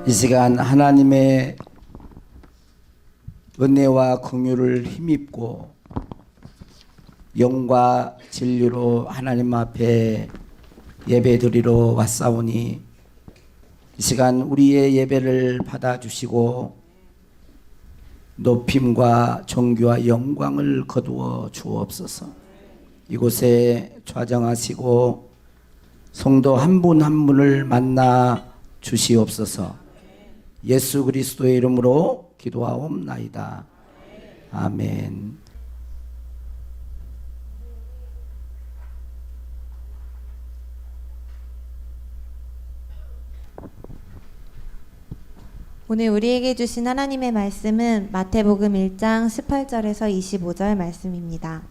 이 시간 하나님의 은혜와 긍휼을 힘입고 영과 진리로 하나님 앞에 예배드리러 왔사오니 이 시간 우리의 예배를 받아주시고 높임과 존귀와 영광을 거두어 주옵소서. 이곳에 좌정하시고 성도 한 분 한 분을 만나 주시옵소서. 예수 그리스도의 이름으로 기도하옵나이다. 아멘. 오늘 우리에게 주신 하나님의 말씀은 마태복음 1장 18절에서 25절 말씀입니다.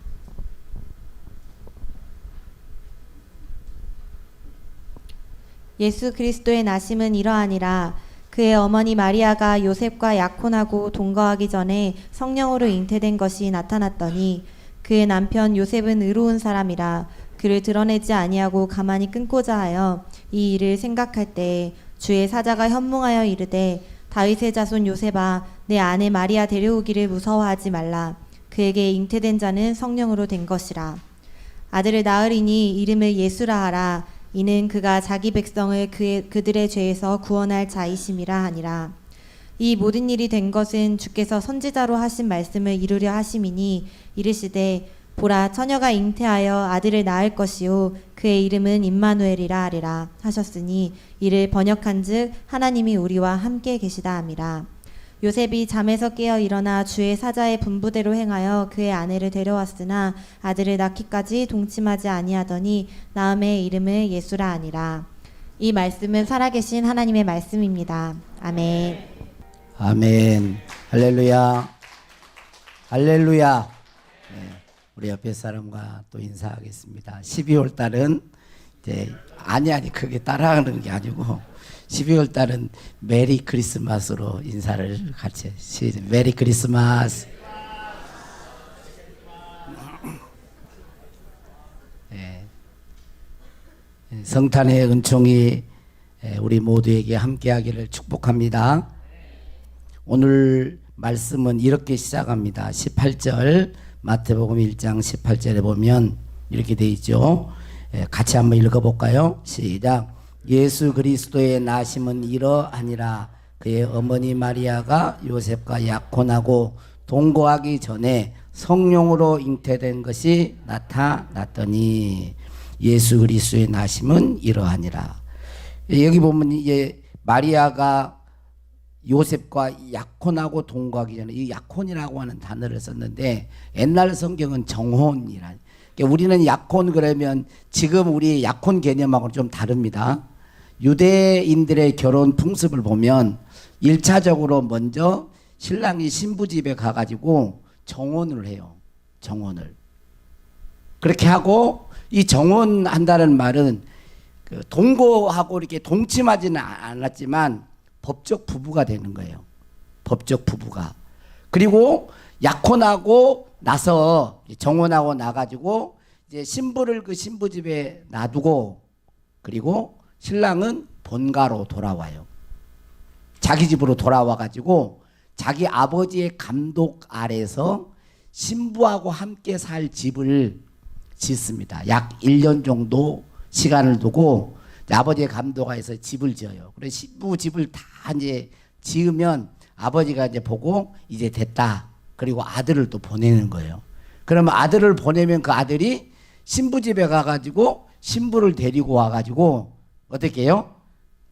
예수 그리스도의 나심은 이러하니라. 그의 어머니 마리아가 요셉과 약혼하고 동거하기 전에 성령으로 잉태된 것이 나타났더니 그의 남편 요셉은 의로운 사람이라 그를 드러내지 아니하고 가만히 끊고자 하여 이 일을 생각할 때에 주의 사자가 현몽하여 이르되 다윗의 자손 요셉아 내 아내 마리아 데려오기를 무서워하지 말라. 그에게 잉태된 자는 성령으로 된 것이라. 아들을 낳으리니 이름을 예수라 하라. 이는 그가 자기 백성을 그들의 죄에서 구원할 자이심이라 하니라. 이 모든 일이 된 것은 주께서 선지자로 하신 말씀을 이루려 하심이니 이르시되 보라 처녀가 잉태하여 아들을 낳을 것이요 그의 이름은 임마누엘이라 하리라 하셨으니 이를 번역한즉 하나님이 우리와 함께 계시다 함이라. 요셉이 잠에서 깨어 일어나 주의 사자의 분부대로 행하여 그의 아내를 데려왔으나 아들을 낳기까지 동침하지 아니하더니 낳음의 이름을 예수라 하니라. 이 말씀은 살아계신 하나님의 말씀입니다. 아멘. 아멘. 할렐루야. 할렐루야. 네, 우리 옆에 사람과 또 인사하겠습니다. 12월 달은 이제 아니 그게 따라하는 게 아니고 12월 달은 메리 크리스마스로 인사를 같이 메리 크리스마스. 네. 성탄의 은총이 우리 모두에게 함께하기를 축복합니다. 오늘 말씀은 이렇게 시작합니다. 18절 마태복음 1장 18절에 보면 이렇게 돼 있죠. 같이 한번 읽어볼까요? 시작. 예수 그리스도의 나심은 이러하니라. 그의 어머니 마리아가 요셉과 약혼하고 동거하기 전에 성령으로 잉태된 것이 나타났더니 예수 그리스도의 나심은 이러하니라. 여기 보면 이제 마리아가 요셉과 약혼하고 동거하기 전에 이 약혼이라고 하는 단어를 썼는데 옛날 성경은 정혼이라. 그러니까 우리는 약혼 그러면 지금 우리 약혼 개념하고는 좀 다릅니다. 유대인들의 결혼 풍습을 보면 1차적으로 먼저 신랑이 신부 집에 가가지고 정혼을 해요. 정혼을. 그렇게 하고 이 정혼한다는 말은 그 동거하고 이렇게 동침하지는 않았지만 법적 부부가 되는 거예요. 법적 부부가. 그리고 약혼하고 나서 정혼하고 나가지고 이제 신부를 그 신부 집에 놔두고 그리고 신랑은 본가로 돌아와요. 자기 집으로 돌아와가지고 자기 아버지의 감독 아래서 신부하고 함께 살 집을 짓습니다. 약 1년 정도 시간을 두고 아버지의 감독 아래서 집을 지어요. 그래서 신부 집을 다 이제 지으면 아버지가 이제 보고 이제 됐다. 그리고 아들을 또 보내는 거예요. 그러면 아들을 보내면 그 아들이 신부 집에 가가지고 신부를 데리고 와가지고 어떻게 해요?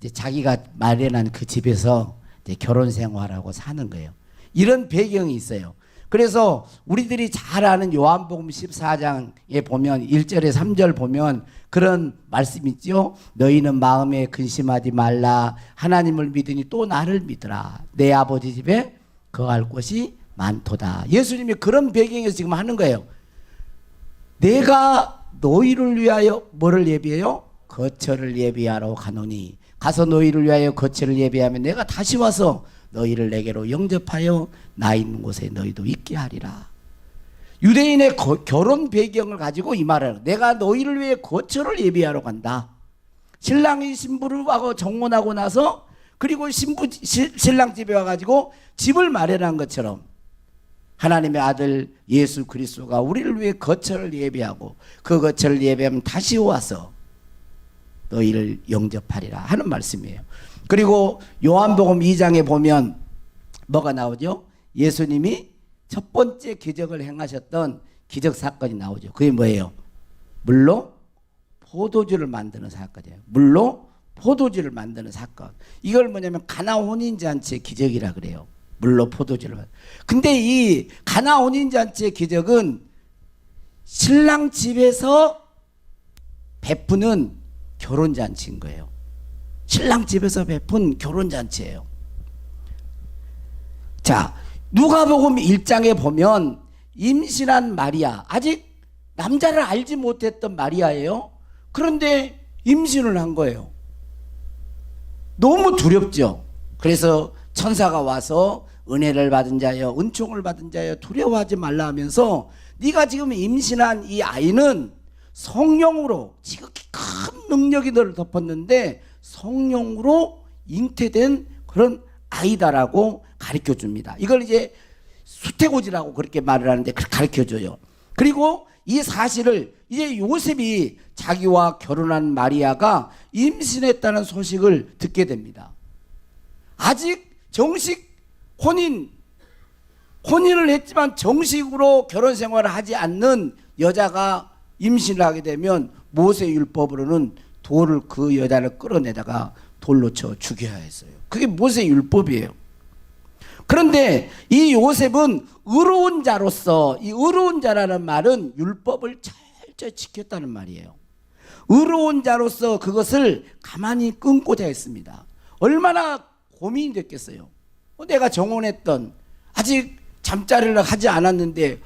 이제 자기가 마련한 그 집에서 이제 결혼 생활하고 사는 거예요. 이런 배경이 있어요. 그래서 우리들이 잘 아는 요한복음 14장에 보면 1절에 3절 보면 그런 말씀 있죠. 너희는 마음에 근심하지 말라. 하나님을 믿으니 또 나를 믿으라. 내 아버지 집에 거할 곳이 많도다. 예수님이 그런 배경에서 지금 하는 거예요. 내가 너희를 위하여 뭐를 예비해요? 거처를 예비하러 가노니 가서 너희를 위하여 거처를 예비하면 내가 다시 와서 너희를 내게로 영접하여 나 있는 곳에 너희도 있게 하리라. 유대인의 결혼 배경을 가지고 이 말을 내가 너희를 위해 거처를 예비하러 간다. 신랑이 신부를 하고 정혼하고 나서 그리고 신랑 집에 와가지고 집을 마련한 것처럼 하나님의 아들 예수 그리스도가 우리를 위해 거처를 예비하고 그 거처를 예비하면 다시 와서 너희를 영접하리라 하는 말씀이에요. 그리고 요한복음 2장에 보면 뭐가 나오죠? 예수님이 첫 번째 기적을 행하셨던 기적 사건이 나오죠. 그게 뭐예요? 물로 포도주를 만드는 사건이에요. 물로 포도주를 만드는 사건. 이걸 뭐냐면 가나 혼인잔치의 기적이라 그래요. 물로 포도주를. 근데 이 가나 혼인잔치의 기적은 신랑 집에서 베푸는 결혼잔치인 거예요. 신랑 집에서 베푼 결혼잔치예요. 자, 누가복음 1장에 보면 임신한 마리아, 아직 남자를 알지 못했던 마리아예요. 그런데 임신을 한 거예요. 너무 두렵죠. 그래서 천사가 와서 은혜를 받은 자여, 은총을 받은 자여, 두려워하지 말라 하면서 네가 지금 임신한 이 아이는 성령으로, 지극히 큰 능력이 너를 덮었는데 성령으로 잉태된 그런 아이다라고 가르쳐 줍니다. 이걸 이제 수태고지라고 그렇게 말을 하는데 그렇게 가르쳐 줘요. 그리고 이 사실을 이제 요셉이 자기와 결혼한 마리아가 임신했다는 소식을 듣게 됩니다. 아직 정식 혼인을 했지만 정식으로 결혼 생활을 하지 않는 여자가 임신을 하게 되면 모세 율법으로는 돌을 그 여자를 끌어내다가 돌로 쳐 죽여야 했어요. 그게 모세 율법이에요. 그런데 이 요셉은 의로운 자로서, 이 의로운 자라는 말은 율법을 철저히 지켰다는 말이에요. 의로운 자로서 그것을 가만히 끊고자 했습니다. 얼마나 고민이 됐겠어요. 내가 정혼했던, 아직 잠자리를 하지 않았는데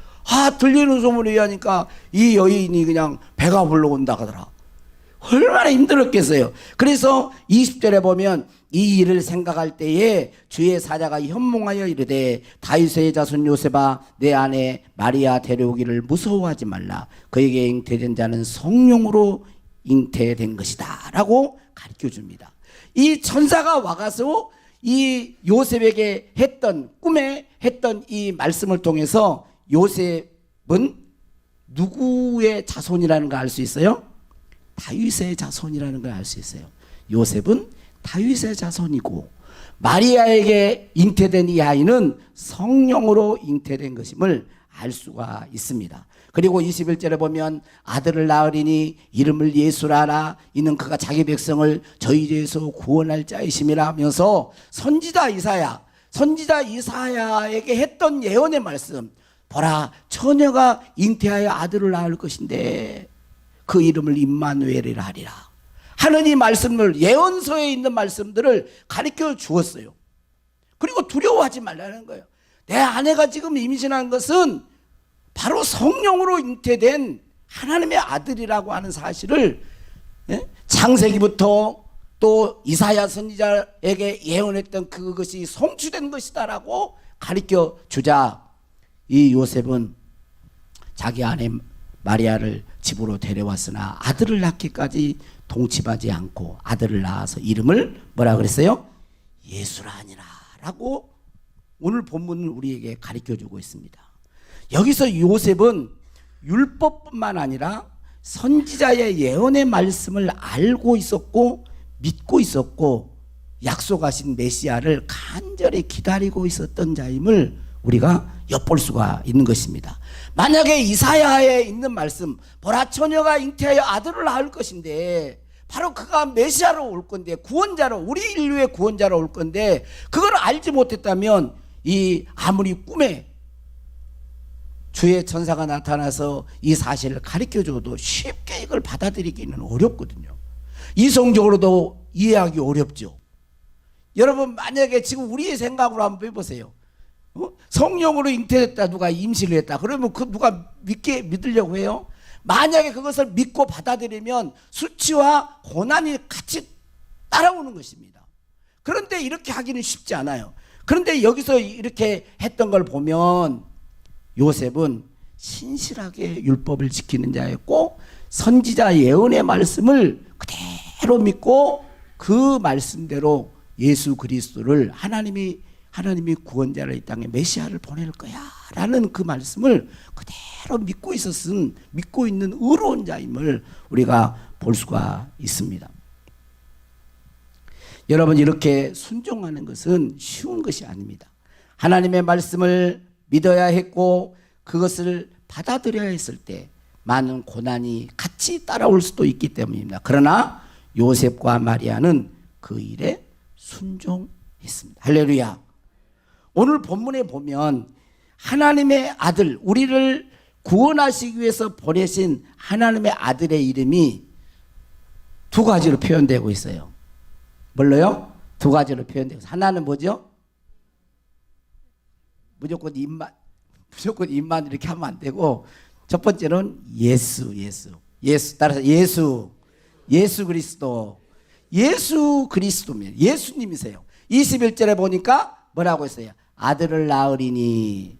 들리는 소문에 의하니까 이 여인이 그냥 배가 불러온다 하더라. 얼마나 힘들었겠어요. 그래서 20절에 보면 이 일을 생각할 때에 주의 사자가 현몽하여 이르되 다윗의 자손 요셉아 내 아내 마리아 데려오기를 무서워하지 말라. 그에게 잉태된 자는 성령으로 잉태된 것이다 라고 가르쳐 줍니다. 이 천사가 와가서 이 요셉에게 했던, 꿈에 했던 이 말씀을 통해서 요셉은 누구의 자손이라는 걸 알 수 있어요? 다윗의 자손이라는 걸 알 수 있어요. 요셉은 다윗의 자손이고 마리아에게 잉태된 이 아이는 성령으로 잉태된 것임을 알 수가 있습니다. 그리고 21절에 보면 아들을 낳으리니 이름을 예수라 하라. 이는 그가 자기 백성을 저희 죄에서 구원할 자이심이라 하면서 선지자 이사야에게 했던 예언의 말씀, 보라 처녀가 잉태하여 아들을 낳을 것인데 그 이름을 임마누엘이라 하리라 하는 이 말씀을, 예언서에 있는 말씀들을 가르쳐 주었어요. 그리고 두려워하지 말라는 거예요. 내 아내가 지금 임신한 것은 바로 성령으로 잉태된 하나님의 아들이라고 하는 사실을 창세기부터 또 이사야 선지자에게 예언했던 그것이 성취된 것이다라고 가르쳐 주자 이 요셉은 자기 아내 마리아를 집으로 데려왔으나 아들을 낳기까지 동침하지 않고 아들을 낳아서 이름을 뭐라 그랬어요? 예수라 하니라 라고 오늘 본문은 우리에게 가르쳐 주고 있습니다. 여기서 요셉은 율법뿐만 아니라 선지자의 예언의 말씀을 알고 있었고 믿고 있었고 약속하신 메시아를 간절히 기다리고 있었던 자임을 우리가 엿볼 수가 있는 것입니다. 만약에 이사야에 있는 말씀, 보라 처녀가 잉태하여 아들을 낳을 것인데 바로 그가 메시아로 올 건데, 구원자로, 우리 인류의 구원자로 올 건데 그걸 알지 못했다면 이 아무리 꿈에 주의 천사가 나타나서 이 사실을 가르쳐줘도 쉽게 이걸 받아들이기는 어렵거든요. 이성적으로도 이해하기 어렵죠. 여러분 만약에 지금 우리의 생각으로 한번 해보세요. 성령으로 잉태됐다, 누가 임신을 했다, 그러면 그 누가 믿으려고 해요? 만약에 그것을 믿고 받아들이면 수치와 고난이 같이 따라오는 것입니다. 그런데 이렇게 하기는 쉽지 않아요. 그런데 여기서 이렇게 했던 걸 보면 요셉은 신실하게 율법을 지키는 자였고 선지자 예언의 말씀을 그대로 믿고 그 말씀대로 예수 그리스도를 하나님이 구원자를 이 땅에 메시아를 보낼 거야 라는 그 말씀을 그대로 믿고 있는 의로운 자임을 우리가 볼 수가 있습니다. 여러분, 이렇게 순종하는 것은 쉬운 것이 아닙니다. 하나님의 말씀을 믿어야 했고 그것을 받아들여야 했을 때 많은 고난이 같이 따라올 수도 있기 때문입니다. 그러나 요셉과 마리아는 그 일에 순종했습니다. 할렐루야. 오늘 본문에 보면 하나님의 아들, 우리를 구원하시기 위해서 보내신 하나님의 아들의 이름이 두 가지로 표현되고 있어요. 뭘로요? 두 가지로 표현되고 있어요. 하나는 뭐죠? 무조건 입만 이렇게 하면 안 되고, 첫 번째는 예수. 따라서 예수 그리스도. 예수 그리스도면 예수님이세요. 21절에 보니까 뭐라고 했어요? 아들을 낳으리니.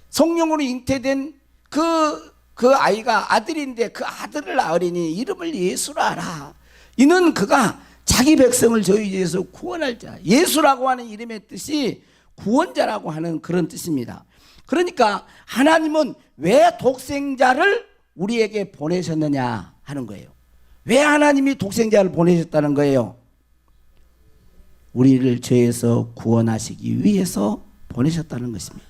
성령으로 잉태된 그 아이가 아들인데 그 아들을 낳으리니 이름을 예수라 하라. 이는 그가 자기 백성을 저희 죄에서 구원할 자. 예수라고 하는 이름의 뜻이 구원자라고 하는 그런 뜻입니다. 그러니까 하나님은 왜 독생자를 우리에게 보내셨느냐 하는 거예요. 왜 하나님이 독생자를 보내셨다는 거예요? 우리를 죄에서 구원하시기 위해서 보내셨다는 것입니다.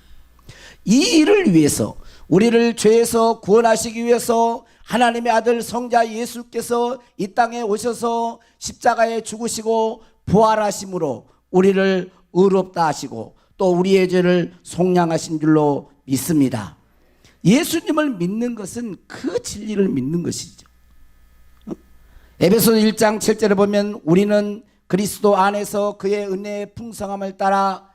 이 일을 위해서, 우리를 죄에서 구원하시기 위해서 하나님의 아들 성자 예수께서 이 땅에 오셔서 십자가에 죽으시고 부활하심으로 우리를 의롭다 하시고 또 우리의 죄를 속량하신 줄로 믿습니다. 예수님을 믿는 것은 그 진리를 믿는 것이죠. 에베소서 1장 7절에 보면 우리는 그리스도 안에서 그의 은혜의 풍성함을 따라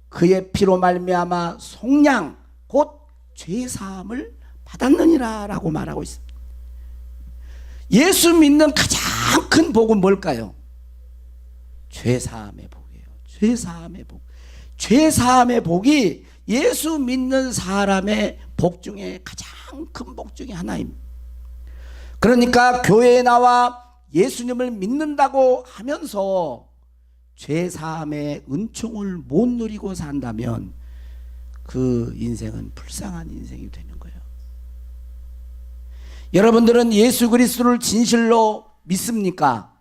그의 피로 말미암아 속량 곧 죄사함을 받았느니라 라고 말하고 있습니다. 예수 믿는 가장 큰 복은 뭘까요? 죄사함의 복이에요. 죄사함의 복. 죄사함의 복이 예수 믿는 사람의 복 중에 가장 큰 복 중에 하나입니다. 그러니까 교회에 나와 예수님을 믿는다고 하면서 죄사함의 은총을 못 누리고 산다면 그 인생은 불쌍한 인생이 되는 거예요. 여러분들은 예수 그리스도를 진실로 믿습니까?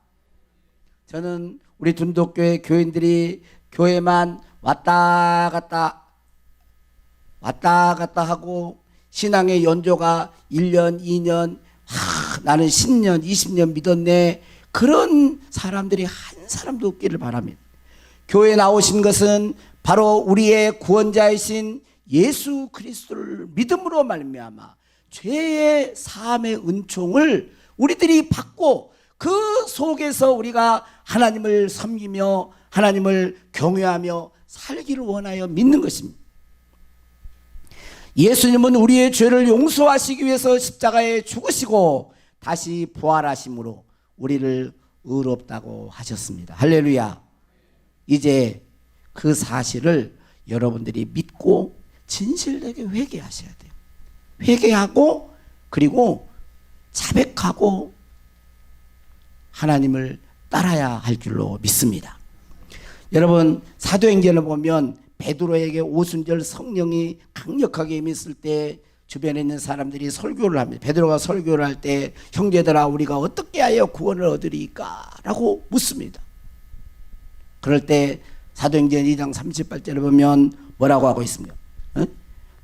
저는 우리 둔독교회 교인들이 교회만 왔다 갔다 하고 신앙의 연조가 1년, 2년, 나는 10년, 20년 믿었네. 그런 사람들이 한 사람도 없기를 바랍니다. 교회에 나오신 것은 바로 우리의 구원자이신 예수 그리스도를 믿음으로 말미암아 죄의 사함의 은총을 우리들이 받고 그 속에서 우리가 하나님을 섬기며 하나님을 경외하며 살기를 원하여 믿는 것입니다. 예수님은 우리의 죄를 용서하시기 위해서 십자가에 죽으시고 다시 부활하심으로 우리를 의롭다고 하셨습니다. 할렐루야. 이제 그 사실을 여러분들이 믿고 진실되게 회개하셔야 돼요. 회개하고 그리고 자백하고 하나님을 따라야 할 줄로 믿습니다. 여러분, 사도행전을 보면 베드로에게 오순절 성령이 강력하게 임했을 때 주변에 있는 사람들이 설교를 합니다. 베드로가 설교를 할 때 형제들아 우리가 어떻게 하여 구원을 얻으리까? 라고 묻습니다. 그럴 때 사도행전 2장 38절을 보면 뭐라고 하고 있습니까?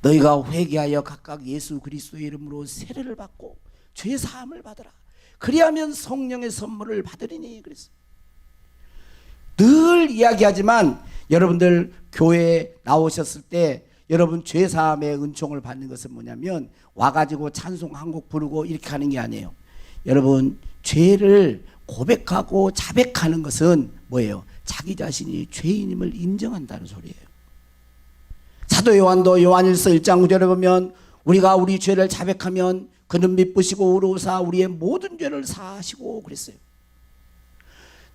너희가 회개하여 각각 예수 그리스도의 이름으로 세례를 받고 죄 사함을 받으라. 그리하면 성령의 선물을 받으리니 그랬어요. 늘 이야기하지만 여러분들 교회에 나오셨을 때 여러분 죄 사함의 은총을 받는 것은 뭐냐면 와가지고 찬송 한 곡 부르고 이렇게 하는 게 아니에요. 여러분 죄를 고백하고 자백하는 것은 뭐예요? 자기 자신이 죄인임을 인정한다는 소리예요. 사도 요한도 요한일서 1장 9절에 보면 우리가 우리 죄를 자백하면 그는 미쁘시고 의로우사 우리의 모든 죄를 사하시고 그랬어요.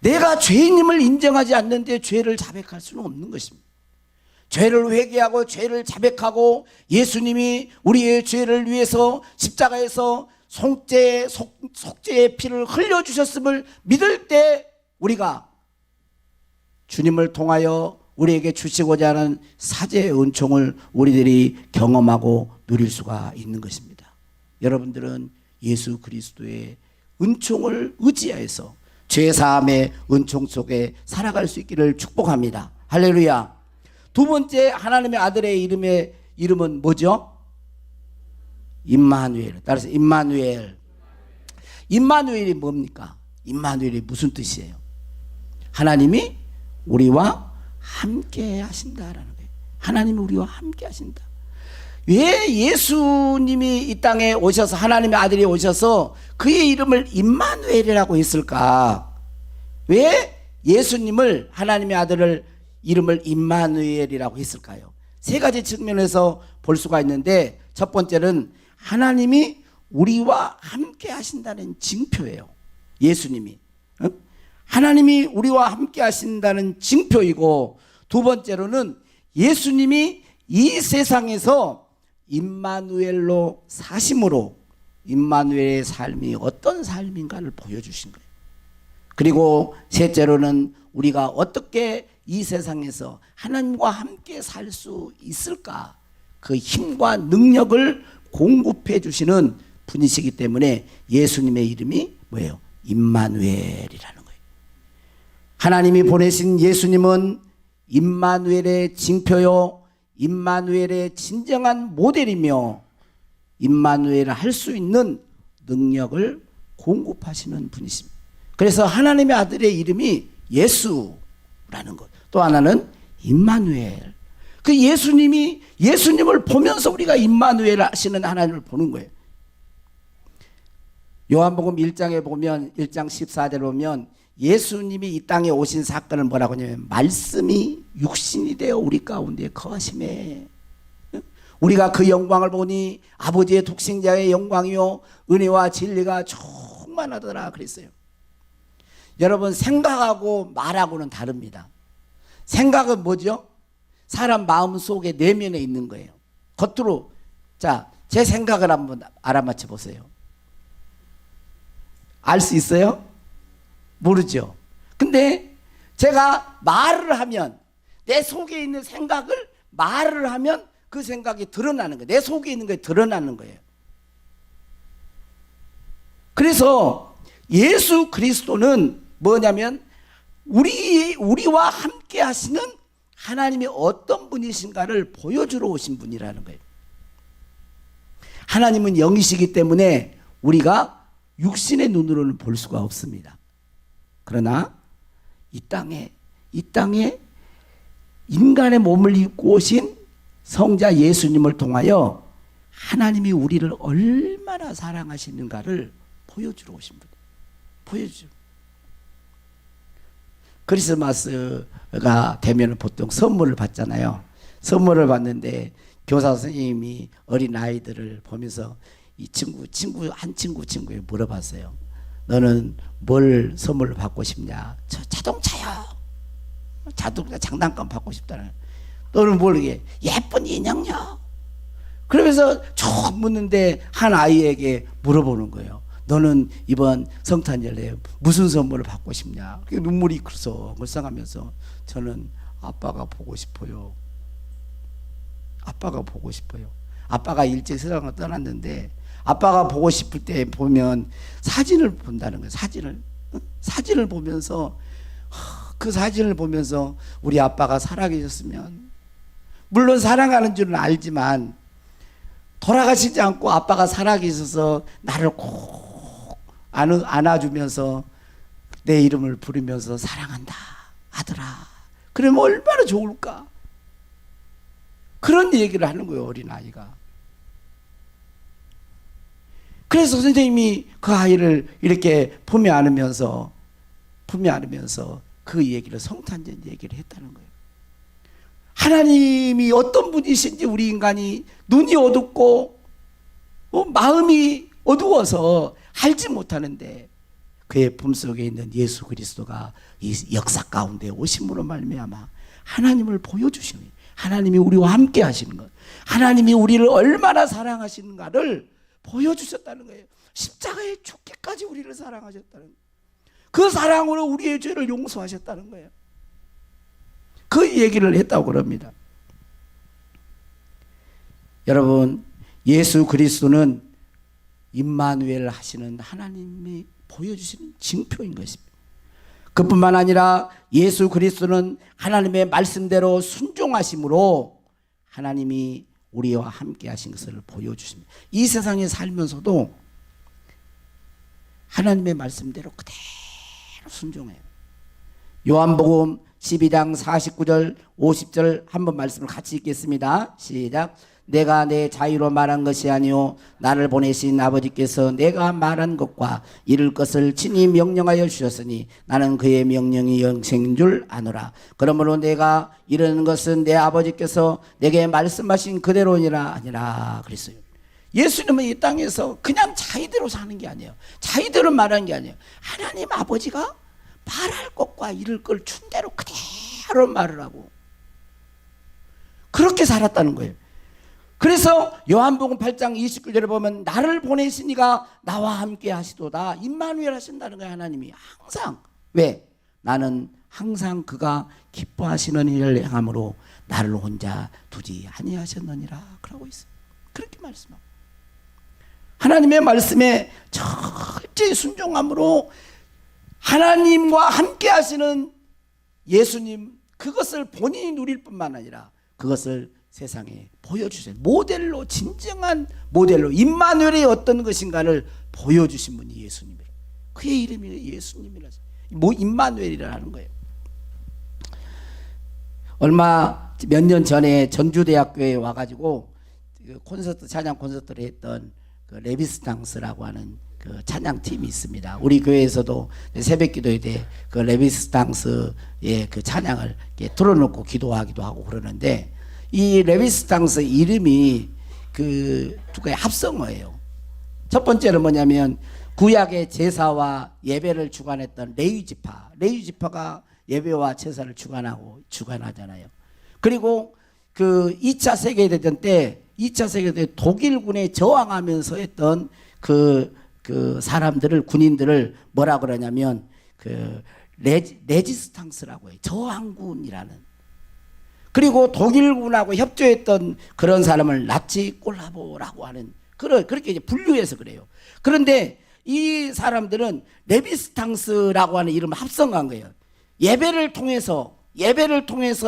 내가 죄인임을 인정하지 않는데 죄를 자백할 수는 없는 것입니다. 죄를 회개하고 죄를 자백하고 예수님이 우리의 죄를 위해서 십자가에서 속죄의 피를 흘려주셨음을 믿을 때 우리가 주님을 통하여 우리에게 주시고자 하는 사죄의 은총을 우리들이 경험하고 누릴 수가 있는 것입니다. 여러분들은 예수 그리스도의 은총을 의지하여서 죄사함의 은총 속에 살아갈 수 있기를 축복합니다. 할렐루야. 두 번째 하나님의 아들의 이름은 뭐죠? 임마누엘. 따라서 임마누엘. 임마누엘이 뭡니까? 임마누엘이 무슨 뜻이에요? 하나님이 우리와 함께 하신다라는 거예요. 하나님이 우리와 함께 하신다. 왜 예수님이 이 땅에 오셔서 하나님의 아들이 오셔서 그의 이름을 임마누엘이라고 했을까? 왜 예수님을 하나님의 아들을 이름을 임마누엘이라고 했을까요? 세 가지 측면에서 볼 수가 있는데 첫 번째는 하나님이 우리와 함께 하신다는 징표예요. 예수님이 하나님이 우리와 함께 하신다는 징표이고, 두 번째로는 예수님이 이 세상에서 임마누엘로 사심으로 임마누엘의 삶이 어떤 삶인가를 보여주신 거예요. 그리고 셋째로는 우리가 어떻게 이 세상에서 하나님과 함께 살 수 있을까, 그 힘과 능력을 공급해 주시는 분이시기 때문에 예수님의 이름이 뭐예요? 임마누엘이라는 거예요. 하나님이 보내신 예수님은 임마누엘의 징표요, 임마누엘의 진정한 모델이며 임마누엘을 할 수 있는 능력을 공급하시는 분이십니다. 그래서 하나님의 아들의 이름이 예수라는 것. 또 하나는 임마누엘. 그 예수님을 보면서 우리가 임마누엘 하시는 하나님을 보는 거예요. 요한복음 1장에 보면 1장 14절에 보면 예수님이 이 땅에 오신 사건을 뭐라고 하냐면 말씀이 육신이 되어 우리 가운데 거하심에 우리가 그 영광을 보니 아버지의 독생자의 영광이요 은혜와 진리가 충만하더라 그랬어요. 여러분, 생각하고 말하고는 다릅니다. 생각은 뭐죠? 사람 마음 속에 내면에 있는 거예요. 겉으로. 자, 제 생각을 한번 알아맞혀 보세요. 알 수 있어요? 모르죠. 근데 제가 말을 하면, 내 속에 있는 생각을 말을 하면 그 생각이 드러나는 거예요. 내 속에 있는 게 드러나는 거예요. 그래서 예수 그리스도는 뭐냐면 우리와 함께 하시는 하나님이 어떤 분이신가를 보여주러 오신 분이라는 거예요. 하나님은 영이시기 때문에 우리가 육신의 눈으로는 볼 수가 없습니다. 그러나 이 땅에 인간의 몸을 입고 오신 성자 예수님을 통하여 하나님이 우리를 얼마나 사랑하시는가를 보여주러 오신 분이에요. 보여주죠. 크리스마스가 되면 보통 선물을 받잖아요. 선물을 받는데 교사 선생님이 어린 아이들을 보면서 이 친구에 물어봤어요. 너는 뭘 선물을 받고 싶냐? 저 자동차요. 자동차 장난감 받고 싶다는. 너는 뭘 이게 예쁜 인형요. 그러면서 쭉 묻는데 한 아이에게 물어보는 거예요. 너는 이번 성탄절에 무슨 선물을 받고 싶냐? 눈물이 글썽글썽하면서 저는 아빠가 보고 싶어요. 아빠가 보고 싶어요. 아빠가 일찍 세상을 떠났는데 아빠가 보고 싶을 때 보면 사진을 본다는 거예요. 사진을 보면서 그 사진을 보면서 우리 아빠가 살아계셨으면, 물론 사랑하는 줄은 알지만 돌아가시지 않고 아빠가 살아계셔서 나를 꼭 안아주면서 내 이름을 부르면서 사랑한다 아들아, 그러면 얼마나 좋을까. 그런 얘기를 하는 거예요, 어린아이가. 그래서 선생님이 그 아이를 이렇게 품에 안으면서 그 얘기를, 성탄절 얘기를 했다는 거예요. 하나님이 어떤 분이신지 우리 인간이 눈이 어둡고 마음이 어두워서 알지 못하는데 그의 품속에 있는 예수 그리스도가 이 역사 가운데 오심으로 말미암아 하나님을 보여주시는 거예요. 하나님이 우리와 함께 하시는 것, 하나님이 우리를 얼마나 사랑하시는가를 보여주셨다는 거예요. 십자가에 죽기까지 우리를 사랑하셨다는 거예요. 그 사랑으로 우리의 죄를 용서하셨다는 거예요. 그 얘기를 했다고 그럽니다. 여러분, 예수 그리스도는 임마누엘 하시는 하나님이 보여주시는 징표인 것입니다. 그뿐만 아니라 예수 그리스도는 하나님의 말씀대로 순종하심으로 하나님이 우리와 함께 하신 것을 보여주십니다. 이 세상에 살면서도 하나님의 말씀대로 그대로 순종해요. 요한복음 12장 49절 50절 한번 말씀을 같이 읽겠습니다. 시작. 내가 내 자유로 말한 것이 아니요 나를 보내신 아버지께서 내가 말한 것과 이룰 것을 친히 명령하여 주셨으니 나는 그의 명령이 영생인 줄 아노라. 그러므로 내가 이르는 것은 내 아버지께서 내게 말씀하신 그대로니라 아니라 그랬어요. 예수님은 이 땅에서 그냥 자기대로 사는 게 아니에요. 자기대로 말하는 게 아니에요. 하나님 아버지가 말할 것과 이룰 걸 준 대로 그대로 말을 하고 그렇게 살았다는 거예요. 그래서 요한복음 8장 29절에 보면 나를 보내신 이가 나와 함께 하시도다. 임마누엘 하신다는 거예요. 하나님이 항상. 왜? 나는 항상 그가 기뻐하시는 일을 행함으로 나를 혼자 두지 아니하셨느니라 그러고 있어요. 그렇게 말씀하고 하나님의 말씀에 철저히 순종함으로 하나님과 함께 하시는 예수님, 그것을 본인이 누릴 뿐만 아니라 그것을 세상에 보여주세요. 모델로, 진정한 모델로 임마누엘이 어떤 것인가를 보여주신 분이 예수님이라. 그의 이름이 예수님이라. 뭐 임마누엘이라는 거예요. 얼마 몇 년 전에 전주대학교에 와가지고 콘서트, 찬양 콘서트를 했던 그 레비스탕스라고 하는 그 찬양팀이 있습니다. 우리 교회에서도 새벽 기도회 때 그 레비스탕스의 그 찬양을 이렇게 틀어놓고 기도하기도 하고 그러는데 이 레비스탕스 이름이 그 두 가지 합성어예요. 첫 번째는 뭐냐면 구약의 제사와 예배를 주관했던 레위지파가 예배와 제사를 주관하잖아요. 그리고 그 2차 세계대전 때 독일군에 저항하면서 했던 그 사람들을, 군인들을 뭐라 그러냐면 그 레지스탕스라고 해요. 저항군이라는. 그리고 독일군하고 협조했던 그런 사람을 나치 콜라보라고 하는, 그렇게 이제 분류해서 그래요. 그런데 이 사람들은 레비스탕스라고 하는 이름을 합성한 거예요. 예배를 통해서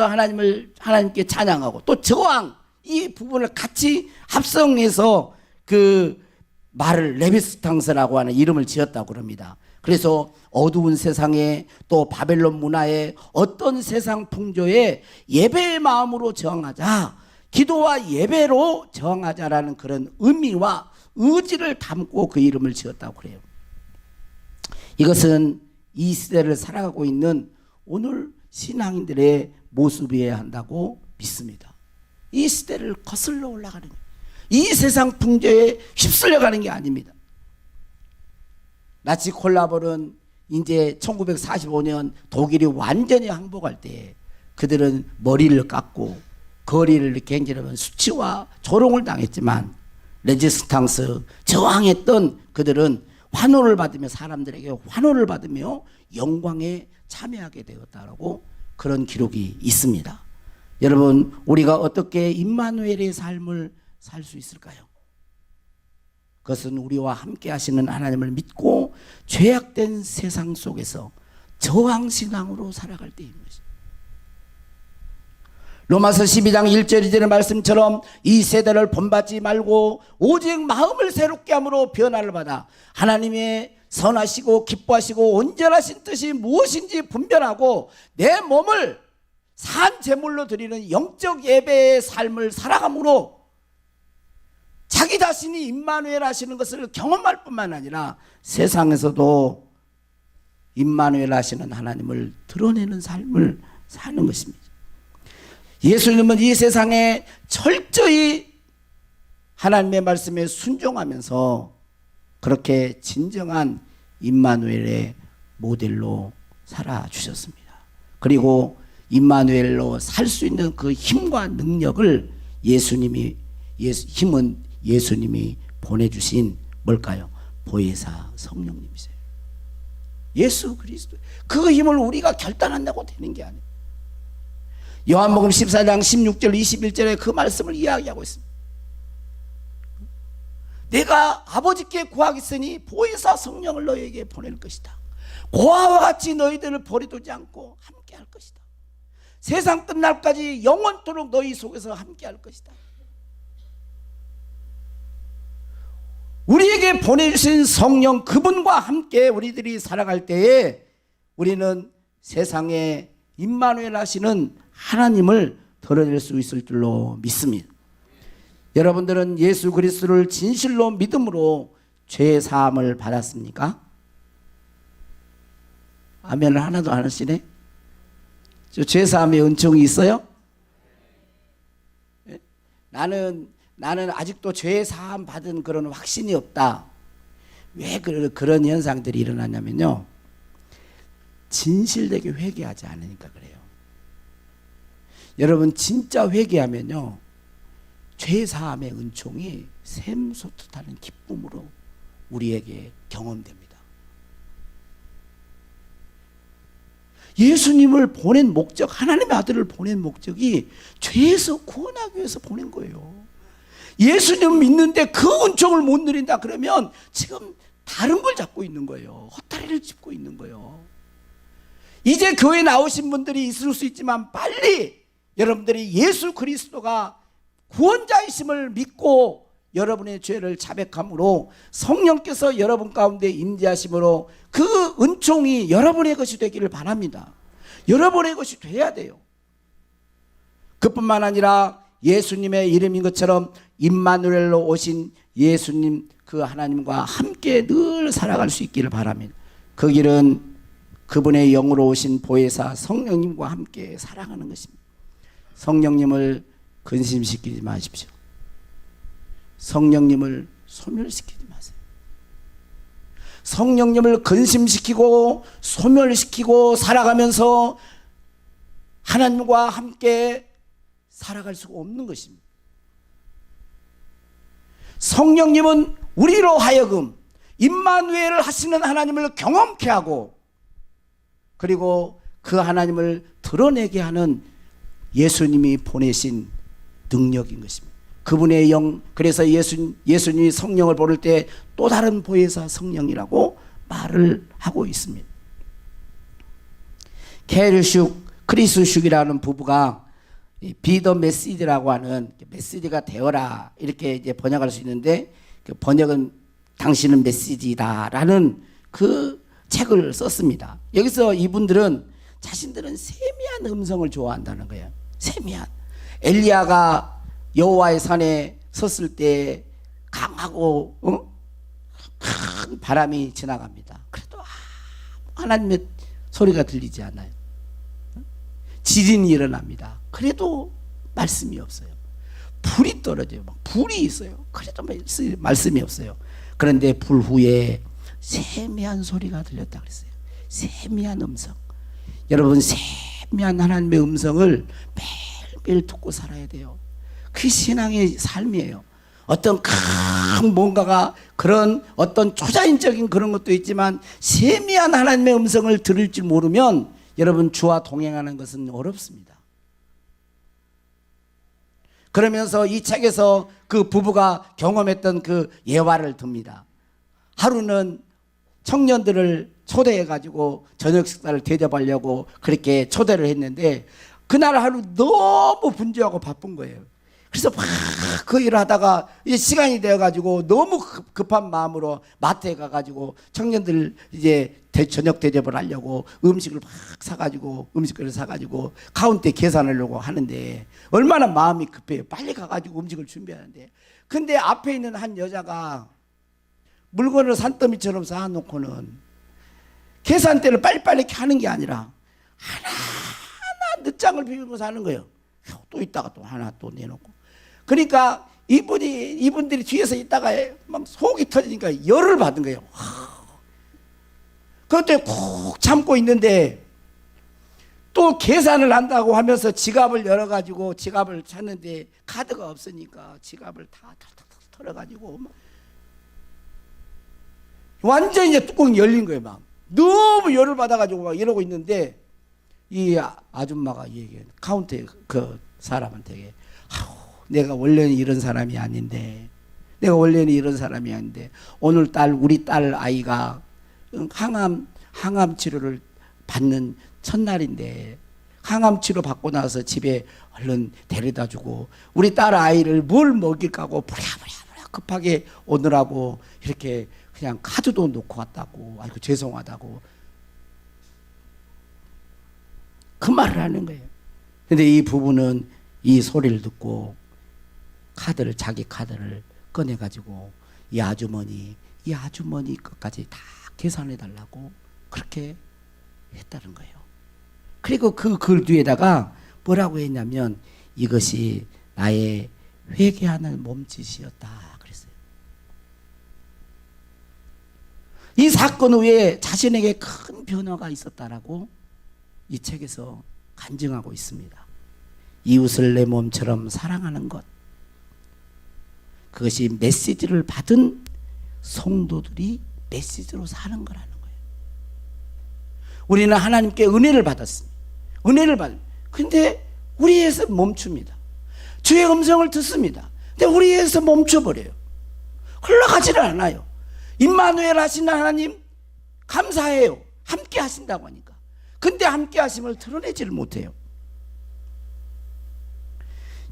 하나님께 찬양하고 또 저항, 이 부분을 같이 합성해서 그 말을 레비스탕스라고 하는 이름을 지었다고 그럽니다. 그래서 어두운 세상에 또 바벨론 문화에 어떤 세상 풍조에 예배의 마음으로 저항하자, 기도와 예배로 저항하자라는 그런 의미와 의지를 담고 그 이름을 지었다고 그래요. 이것은 이 시대를 살아가고 있는 오늘 신앙인들의 모습이어야 한다고 믿습니다. 이 시대를 거슬러 올라가는 거예요. 이 세상 풍조에 휩쓸려 가는 게 아닙니다. 나치 콜라보는 이제 1945년 독일이 완전히 항복할 때 그들은 머리를 깎고 거리를 굉장히 수치와 조롱을 당했지만 레지스탕스, 저항했던 그들은 환호를 받으며, 사람들에게 환호를 받으며 영광에 참여하게 되었다라고 그런 기록이 있습니다. 여러분, 우리가 어떻게 임마누엘의 삶을 살 수 있을까요? 그것은 우리와 함께 하시는 하나님을 믿고 죄악된 세상 속에서 저항신앙으로 살아갈 때인 것입니다. 로마서 12장 1절 2절의 말씀처럼 이 세대를 본받지 말고 오직 마음을 새롭게 함으로 변화를 받아 하나님의 선하시고 기뻐하시고 온전하신 뜻이 무엇인지 분별하고 내 몸을 산 제물로 드리는 영적 예배의 삶을 살아감으로 자기 자신이 임마누엘 하시는 것을 경험할 뿐만 아니라 세상에서도 임마누엘 하시는 하나님을 드러내는 삶을 사는 것입니다. 예수님은 이 세상에 철저히 하나님의 말씀에 순종하면서 그렇게 진정한 임마누엘의 모델로 살아주셨습니다. 그리고 임마누엘로 살 수 있는 그 힘과 능력을 예수님이 보내주신 뭘까요? 보혜사 성령님이세요. 예수 그리스도. 그 힘을 우리가 결단한다고 되는 게 아니에요. 요한복음 14장 16절 21절에 그 말씀을 이야기하고 있습니다. 내가 아버지께 구하겠으니 보혜사 성령을 너희에게 보낼 것이다. 고아와 같이 너희들을 버려두지 않고 함께 할 것이다. 세상 끝날까지 영원토록 너희 속에서 함께 할 것이다. 우리에게 보내주신 성령 그분과 함께 우리들이 살아갈 때에 우리는 세상에 임마누엘 하시는 하나님을 드러낼 수 있을 줄로 믿습니다. 여러분들은 예수 그리스도를 진실로 믿음으로 죄 사함을 받았습니까? 아멘을 하나도 안 하시네. 저 죄 사함의 은총이 있어요? 나는 아직도 죄 사함 받은 그런 확신이 없다. 왜 그런 현상들이 일어나냐면요, 진실되게 회개하지 않으니까 그래요. 여러분 진짜 회개하면요, 죄 사함의 은총이 샘솟듯하는 기쁨으로 우리에게 경험됩니다. 예수님을 보낸 목적, 하나님의 아들을 보낸 목적이 죄에서 구원하기 위해서 보낸 거예요. 예수님 믿는데 그 은총을 못 누린다 그러면 지금 다른 걸 잡고 있는 거예요. 헛다리를 짚고 있는 거예요. 이제 교회 나오신 분들이 있을 수 있지만 빨리 여러분들이 예수 그리스도가 구원자이심을 믿고 여러분의 죄를 자백함으로 성령께서 여러분 가운데 임재하심으로 그 은총이 여러분의 것이 되기를 바랍니다. 여러분의 것이 돼야 돼요. 그뿐만 아니라 예수님의 이름인 것처럼 임마누엘로 오신 예수님 그 하나님과 함께 늘 살아갈 수 있기를 바랍니다. 그 길은 그분의 영으로 오신 보혜사 성령님과 함께 살아가는 것입니다. 성령님을 근심시키지 마십시오. 성령님을 소멸시키지 마세요. 성령님을 근심시키고 소멸시키고 살아가면서 하나님과 함께 살아갈 수가 없는 것입니다. 성령님은 우리로 하여금 임마누엘을 하시는 하나님을 경험케 하고 그리고 그 하나님을 드러내게 하는 예수님이 보내신 능력인 것입니다. 그분의 영, 그래서 예수님이 성령을 보낼 때 또 다른 보혜사 성령이라고 말을 하고 있습니다. 케르슉, 크리스슉이라는 부부가 비더 메시지라고 하는 메시지가 되어라 이렇게 이제 번역할 수 있는데 그 번역은 당신은 메시지다라는 그 책을 썼습니다. 여기서 이분들은 자신들은 세미한 음성을 좋아한다는 거예요. 세미한. 엘리야가 여호와의 산에 섰을 때 강하고 큰 바람이 지나갑니다. 그래도 하나님의 소리가 들리지 않아요. 지진이 일어납니다. 그래도 말씀이 없어요. 불이 떨어져요. 막 불이 있어요. 그래도 말씀이 없어요. 그런데 불 후에 세미한 소리가 들렸다 그랬어요. 세미한 음성. 여러분 세미한 하나님의 음성을 매일매일 듣고 살아야 돼요. 그 신앙의 삶이에요. 어떤 큰 뭔가가 그런 어떤 초자연적인 그런 것도 있지만 세미한 하나님의 음성을 들을 줄 모르면 여러분 주와 동행하는 것은 어렵습니다. 그러면서 이 책에서 그 부부가 경험했던 그 예화를 듭니다. 하루는 청년들을 초대해 가지고 저녁 식사를 대접하려고 그렇게 초대를 했는데 그날 하루 너무 분주하고 바쁜 거예요. 그래서 막 그 일을 하다가 이제 시간이 되어 가지고 너무 급한 마음으로 마트에 가 가지고 청년들 이제 저녁 대접을 하려고 음식을 막 사 가지고 음식을 사 가지고 카운터에 계산하려고 하는데 얼마나 마음이 급해요. 빨리 가 가지고 음식을 준비하는데 근데 앞에 있는 한 여자가 물건을 산더미처럼 쌓아놓고는 계산대를 빨리빨리 하는 게 아니라 하나하나 늦장을 비우면서 하는 거예요. 또 있다가 또 하나 또 내놓고. 그러니까 이분들이 뒤에서 있다가 막 속이 터지니까 열을 받은 거예요. 그때 콕 참고 있는데 또 계산을 한다고 하면서 지갑을 열어가지고 지갑을 찾는데 카드가 없으니까 지갑을 다 털어가지고 완전히 이제 뚜껑이 열린 거예요. 막 너무 열을 받아가지고 막 이러고 있는데 이 아줌마가 얘기해. 카운터에 그 사람한테 내가 원래는 이런 사람이 아닌데, 내가 원래는 이런 사람이 아닌데 오늘 우리 딸 아이가 항암 치료를 받는 첫날인데 항암 치료 받고 나서 집에 얼른 데려다 주고 우리 딸 아이를 뭘 먹일까 하고 부랴부랴 급하게 오느라고 이렇게 그냥 카드도 놓고 왔다고. 아이고 죄송하다고 그 말을 하는 거예요. 근데 이 부부는 이 소리를 듣고 자기 카드를 꺼내가지고 이 아주머니 것까지 다 계산해 달라고 그렇게 했다는 거예요. 그리고 그 글 뒤에다가 뭐라고 했냐면 이것이 나의 회개하는 몸짓이었다 그랬어요. 이 사건 후에 자신에게 큰 변화가 있었다라고 이 책에서 간증하고 있습니다. 이웃을 내 몸처럼 사랑하는 것, 그것이 메시지를 받은 성도들이 메시지로 사는 거라는 거예요. 우리는 하나님께 은혜를 받았습니다. 은혜를 근데 우리에서 멈춥니다. 주의 음성을 듣습니다. 근데 우리에서 멈춰버려요. 흘러가지를 않아요. 임마누엘 하시는 하나님 감사해요. 함께 하신다고 하니까. 근데 함께 하심을 드러내지를 못해요.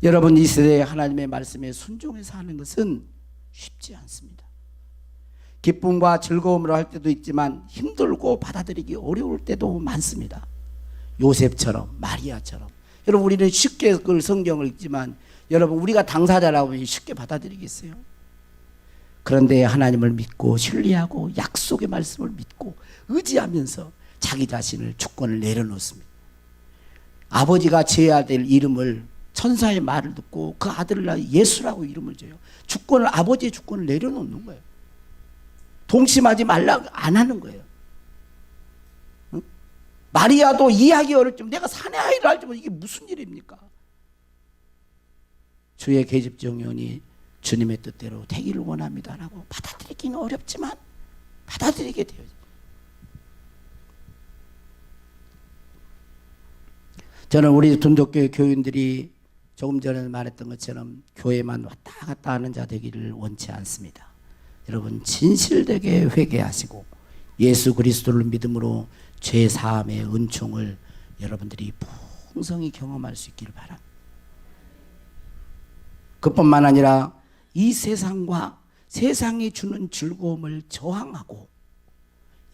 여러분, 이 세대에 하나님의 말씀에 순종해서 하는 것은 쉽지 않습니다. 기쁨과 즐거움으로 할 때도 있지만 힘들고 받아들이기 어려울 때도 많습니다. 요셉처럼, 마리아처럼. 여러분, 우리는 쉽게 그 성경을 읽지만 여러분, 우리가 당사자라고 하면 쉽게 받아들이겠어요? 그런데 하나님을 믿고 신뢰하고 약속의 말씀을 믿고 의지하면서 자기 자신을 주권을 내려놓습니다. 아버지가 지어야 될 이름을 천사의 말을 듣고 그 아들을 예수라고 이름을 줘요. 아버지의 주권을 내려놓는 거예요. 동심하지 말라고 안 하는 거예요. 응? 마리아도 이해하기 어렵지만 내가 사내 아이를 알지만 이게 무슨 일입니까? 주의 계집종연이 주님의 뜻대로 되기를 원합니다라고 받아들이기는 어렵지만 받아들이게 돼요. 저는 우리 tun덕교회 교인들이 조금 전에 말했던 것처럼 교회만 왔다 갔다 하는 자 되기를 원치 않습니다. 여러분, 진실되게 회개하시고 예수 그리스도를 믿음으로 죄 사함의 은총을 여러분들이 풍성히 경험할 수 있기를 바랍니다. 그뿐만 아니라 이 세상과 세상이 주는 즐거움을 저항하고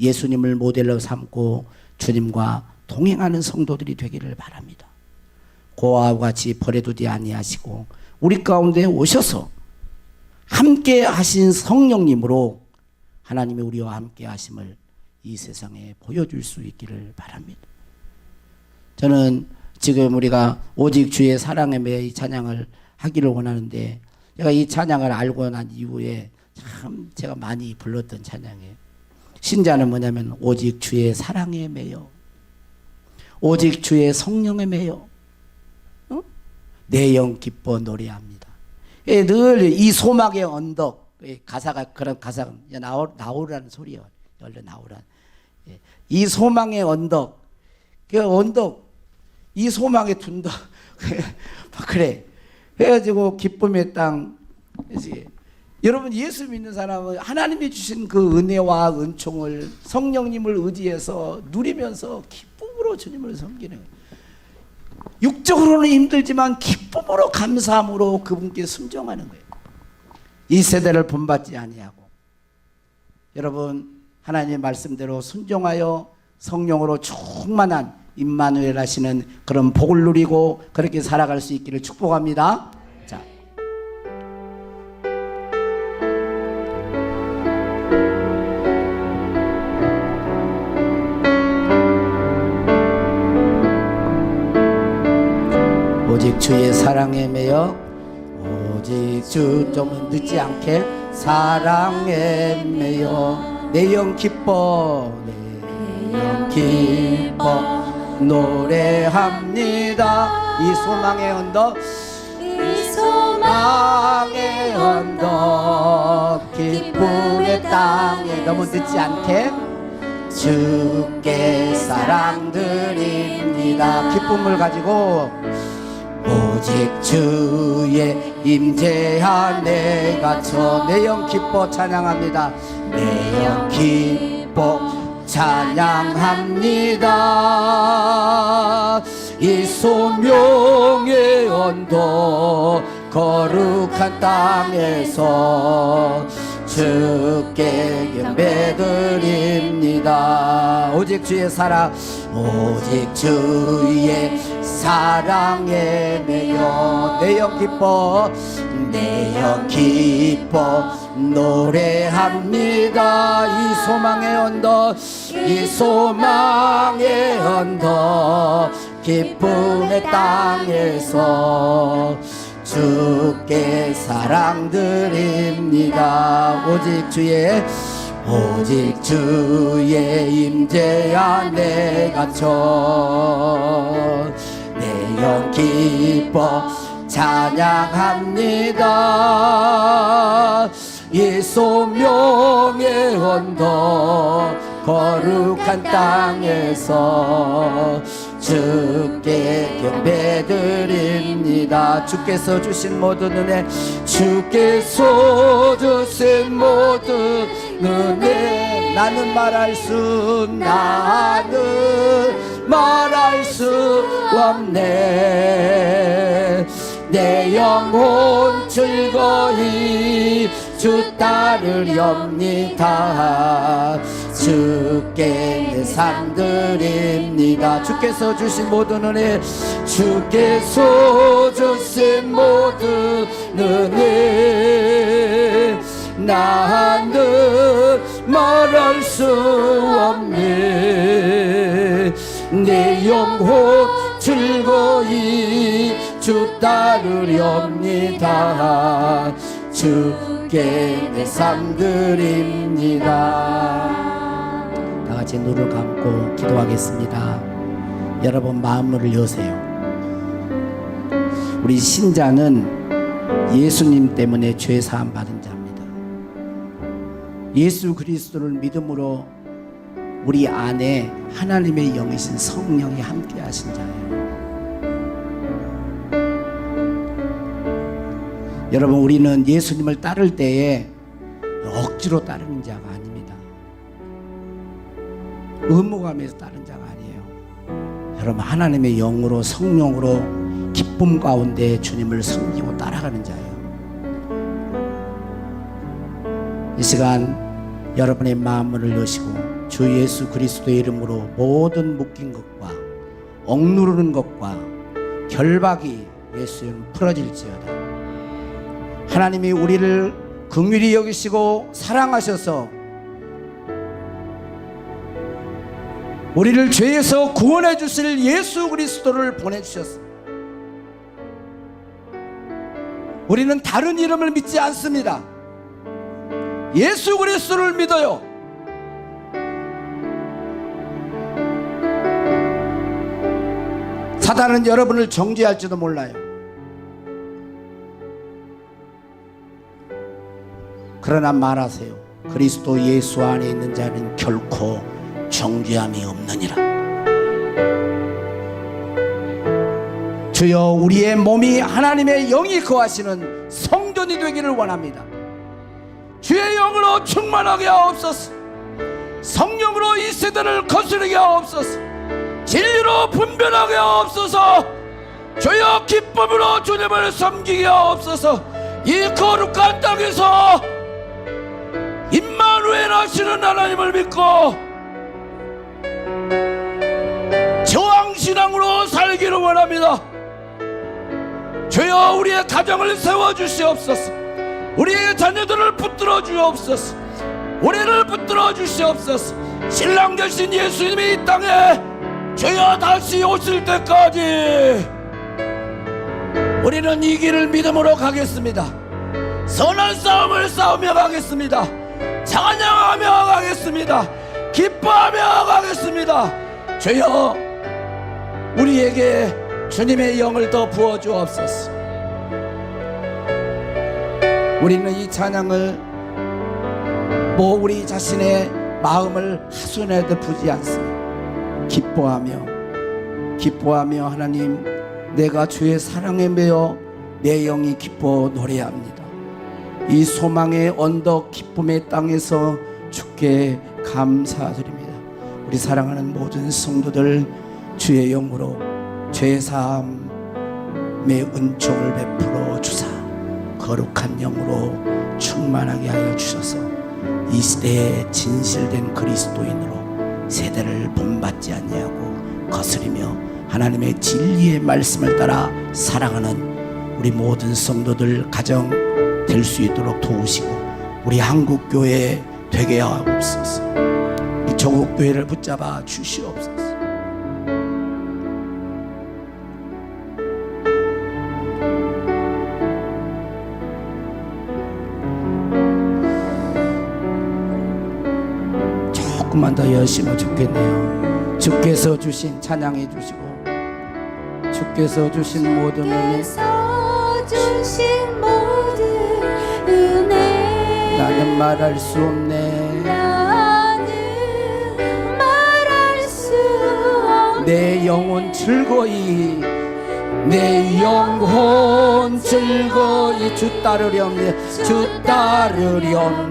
예수님을 모델로 삼고 주님과 동행하는 성도들이 되기를 바랍니다. 고아와 같이 버려두지 아니하시고 우리 가운데 오셔서 함께 하신 성령님으로 하나님이 우리와 함께 하심을 이 세상에 보여줄 수 있기를 바랍니다. 저는 지금 우리가 오직 주의 사랑에 매여 이 찬양을 하기를 원하는데, 제가 이 찬양을 알고 난 이후에 참 제가 많이 불렀던 찬양이에요. 신자는 뭐냐면 오직 주의 사랑에 매여, 오직 주의 성령에 매여 내 영 기뻐 노래합니다. 늘 이 소망의 언덕, 가사가 그런 가사가 나오라는 소리예요. 얼른 나오라. 이 소망의 언덕, 그 언덕, 이 소망의 둔덕. 그래. 그래가지고 기쁨의 땅. 여러분, 예수 믿는 사람은 하나님이 주신 그 은혜와 은총을 성령님을 의지해서 누리면서 기쁨으로 주님을 섬기는 거예요. 육적으로는 힘들지만 기쁨으로 감사함으로 그분께 순종하는 거예요. 이 세대를 본받지 아니하고 여러분, 하나님의 말씀대로 순종하여 성령으로 충만한 임마누엘 하시는 그런 복을 누리고 그렇게 살아갈 수 있기를 축복합니다. 자, 오직 주의 사랑에 매여, 오직 주, 좀 늦지 않게, 사랑에 매여 내 영 기뻐, 내 영 기뻐 노래합니다. 이 소망의 언덕, 이 소망의 언덕, 기쁨의 땅에 너무 늦지 않게 주께 사랑드립니다. 기쁨을 가지고 오직 주의 임재 안에 갇혀 내 영 기뻐 찬양합니다. 내 영 기뻐 찬양합니다. 이 소명의 언덕 거룩한 땅에서 주께 경배드립니다. 오직 주의 사랑, 오직 주의 사랑에 매여 내 영 기뻐, 내 영 기뻐 노래합니다. 이 소망의 언덕, 이 소망의 언덕 기쁨의 땅에서 주께 사랑드립니다. 오직 주의 임재 안에 갇혀 내 영 기뻐 찬양합니다. 이 소명의 언덕 거룩한 땅에서 주께 경배드립니다. 주께서 주신 모든 은혜, 주께서 주신 모든 은혜, 나는 말할 수 없네. 내 영혼 즐거이 주 따르렵니다. 주께 내 삶 드립니다. 주께서 주신 모든 은혜, 주께서 주신 모든 은혜, 나는 말할 수 없네. 내 영혼 즐거이 주 따르렵니다. 주께 내 삶 드립니다. 다 같이 눈을 감고 기도하겠습니다. 여러분 마음을 여세요. 우리 신자는 예수님 때문에 죄 사함 받은 자입니다. 예수 그리스도를 믿음으로 우리 안에 하나님의 영이신 성령이 함께 하신 자예요. 여러분, 우리는 예수님을 따를 때에 억지로 따르는 자가 아닙니다. 의무감에서 따르는 자가 아니에요. 여러분, 하나님의 영으로 성령으로 기쁨 가운데 주님을 섬기고 따라가는 자예요. 이 시간 여러분의 마음을 여시고 주 예수 그리스도의 이름으로 모든 묶인 것과 억누르는 것과 결박이 예수의 이름 풀어질지어다. 하나님이 우리를 긍휼히 여기시고 사랑하셔서 우리를 죄에서 구원해 주실 예수 그리스도를 보내주셨습니다. 우리는 다른 이름을 믿지 않습니다. 예수 그리스도를 믿어요. 사단은 여러분을 정죄할지도 몰라요. 그러나 말하세요. 그리스도 예수 안에 있는 자는 결코 정죄함이 없느니라. 주여, 우리의 몸이 하나님의 영이 거하시는 성전이 되기를 원합니다. 주의 영으로 충만하게 하옵소서. 성령으로 이 세대를 거스르게 하옵소서. 진리로 분별하게 하옵소서. 주여, 기쁨으로 주님을 섬기게 하옵소서. 이 거룩한 땅에서 임마누엘 하시는 하나님을 믿고 저항신앙으로 살기를 원합니다. 주여, 우리의 가정을 세워주시옵소서. 우리의 자녀들을 붙들어 주옵소서. 우리를 붙들어 주시옵소서. 신랑 되신 예수님이 이 땅에 주여 다시 오실 때까지 우리는 이 길을 믿음으로 가겠습니다. 선한 싸움을 싸우며 가겠습니다. 찬양하며 가겠습니다. 기뻐하며 가겠습니다. 주여, 우리에게 주님의 영을 더 부어 주옵소서. 우리는 이 찬양을 우리 자신의 마음을 하소연해도 부지 않습니다. 기뻐하며 하나님, 내가 주의 사랑에 매여 내 영이 기뻐 노래합니다. 이 소망의 언덕 기쁨의 땅에서 주께 감사드립니다. 우리 사랑하는 모든 성도들, 주의 영으로 죄 사함의 은총을 베풀어 주사 거룩한 영으로 충만하게 하여 주셔서 이 시대에 진실된 그리스도인으로 세대를 본받지 아니하고 거스리며 하나님의 진리의 말씀을 따라 살아가는 우리 모든 성도들 가정 될 수 있도록 도우시고 우리 한국교회 되게 하옵소서. 우리 조국교회를 붙잡아 주시옵소서. 조금만 더 열심히 좋겠네요. 주께서 주신 찬양해 주시고 주께서 주신 모든 은혜, 주신 모든 은혜 나는 말할 수 없네. 나는 말할 수 없네. 내 영혼 즐거이, 내 영혼 즐거이 주 따르렵니다. 주 따르렵니다.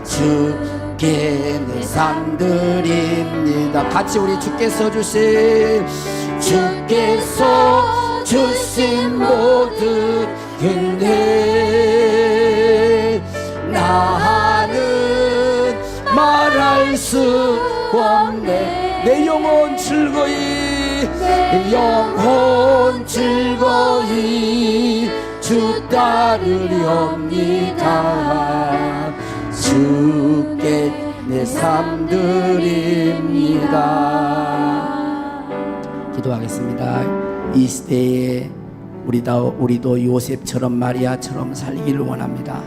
주께 내 삶 드립니다. 같이 우리 주께서 주신 모든 은혜 나는 말할 수 없네. 내 영혼 즐거이, 내 영혼 즐거이 주 따르렵니다. 주께 내 삶 드립니다. 기도하겠습니다. 이 시대에 우리도 요셉처럼 마리아처럼 살기를 원합니다.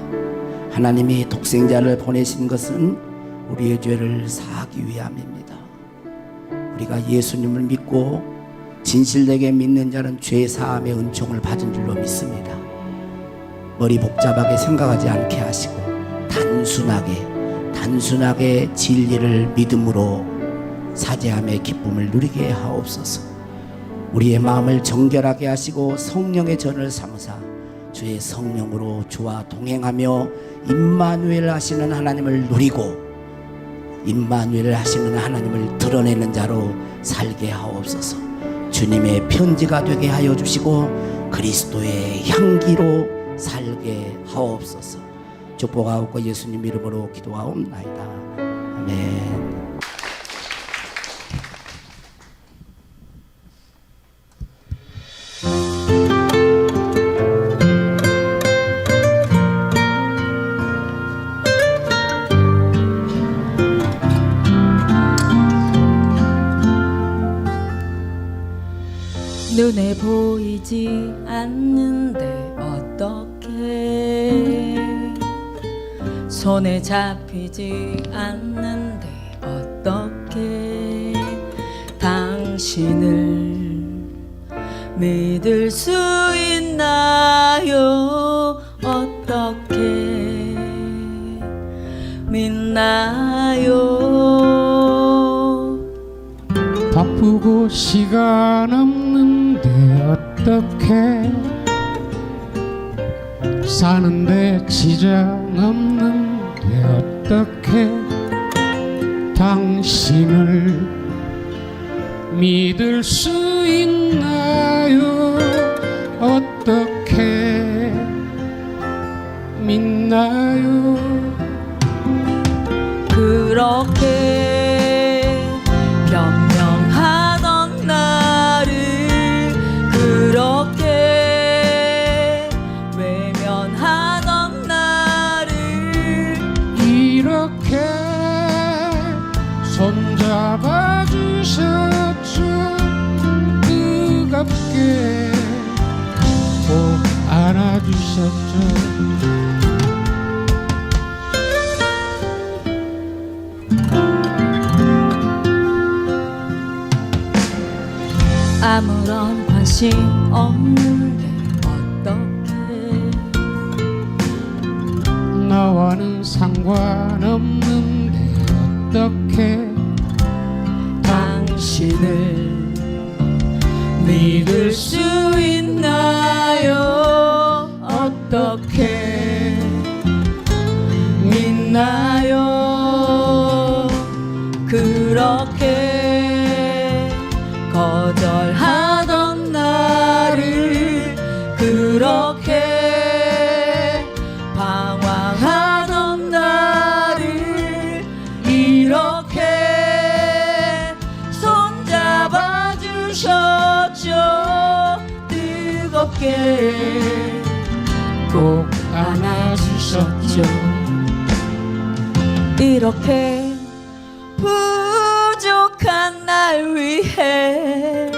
하나님이 독생자를 보내신 것은 우리의 죄를 사하기 위함입니다. 우리가 예수님을 믿고 진실되게 믿는 자는 죄 사함의 은총을 받은 줄로 믿습니다. 머리 복잡하게 생각하지 않게 하시고 단순하게 진리를 믿음으로 사죄함의 기쁨을 누리게 하옵소서. 우리의 마음을 정결하게 하시고 성령의 전을 삼으사 주의 성령으로 주와 동행하며 임마누엘 하시는 하나님을 누리고 임마누엘 하시는 하나님을 드러내는 자로 살게 하옵소서. 주님의 편지가 되게 하여 주시고 그리스도의 향기로 살게 하옵소서. 축복하옵고 예수님 이름으로 기도하옵나이다. 아멘. 눈에 보이지 않는데 어떻게 손에 잡히지 않는데 어떻게 당신을 믿을 수 있나요? 어떻게 믿나요? 바쁘고 시간 없는데 어떻게 사는데 지장 없는데 어떻게 당신을 믿을 수 있나요? 어떻게 믿나요? 그렇게 변명하던 나를 그렇게 외면하던 나를 이렇게 손잡아 주셨죠. 뜨겁게 꼭 안아주셨죠. 아무런 관심 없는데 어떻게 나와는 상관없는데 어떻게 당신을 믿을 수 있나요? 어떻게 믿나요? 그렇게 거절하던 나를, 그렇게 방황하던 나를 이렇게 손잡아 주셨죠. 뜨겁게 꼭 안아주셨죠. 이렇게 부족한 날 위해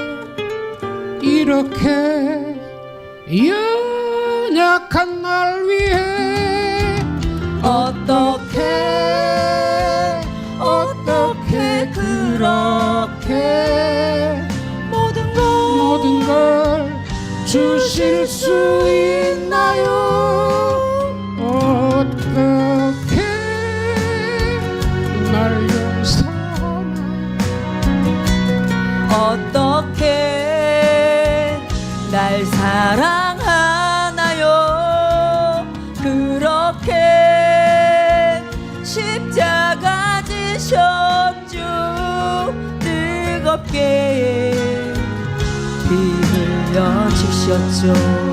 이렇게 연약한 날 위해 어떻게 그렇게 모든 걸 주실 수 있나요? 어떻게 날 용서하나? 어떻게 날 사랑하나요? 그렇게 십자가 지셨죠. 뜨겁게 피 흘려 주셨죠.